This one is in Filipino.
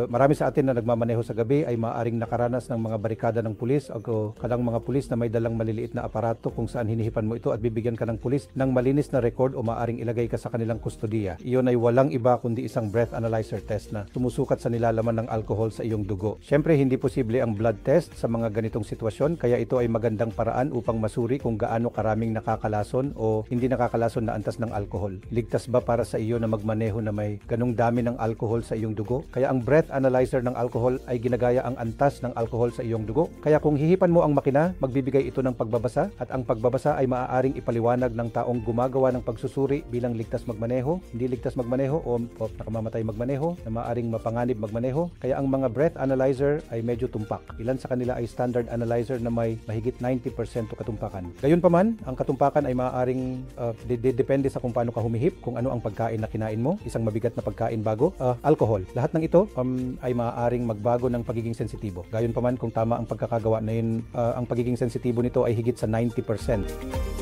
Marami sa atin na nagmamaneho sa gabi ay maaaring nakaranas ng mga barikada ng pulis o kalang mga pulis na may dalang maliliit na aparato kung saan hinihipan mo ito at bibigyan ka ng pulis ng malinis na record o maaaring ilagay ka sa kanilang kustodiya. Iyon ay walang iba kundi isang breath analyzer test na sumusukat sa nilalaman ng alcohol sa iyong dugo. Siyempre, hindi posible ang blood test sa mga ganitong sitwasyon, kaya ito ay magandang paraan upang masuri kung gaano karaming nakakalason o hindi nakakalason na antas ng alcohol. Ligtas ba para sa iyo na magmaneho na may ganong dami ng alcohol sa iyong dugo? Kaya ang breath analyzer ng alcohol ay ginagaya ang antas ng alcohol sa iyong dugo. Kaya kung hihipan mo ang makina, magbibigay ito ng pagbabasa at ang pagbabasa ay maaaring ipaliwanag ng taong gumagawa ng pagsusuri bilang ligtas magmaneho, hindi ligtas magmaneho o nakamamatay magmaneho, na maaaring mapanganib magmaneho. Kaya ang mga breath analyzer ay medyo tumpak. Ilan sa kanila ay standard analyzer na may mahigit 90% katumpakan. Gayunpaman, ang katumpakan ay maaaring depende sa kung paano ka humihip, kung ano ang pagkain na kinain mo, isang mabigat na pagkain bago, alcohol. Lahat ng ito ay maaaring magbago ng pagiging sensitibo. Gayunpaman, kung tama ang pagkakagawa na yun, ang pagiging sensitibo nito ay higit sa 90%.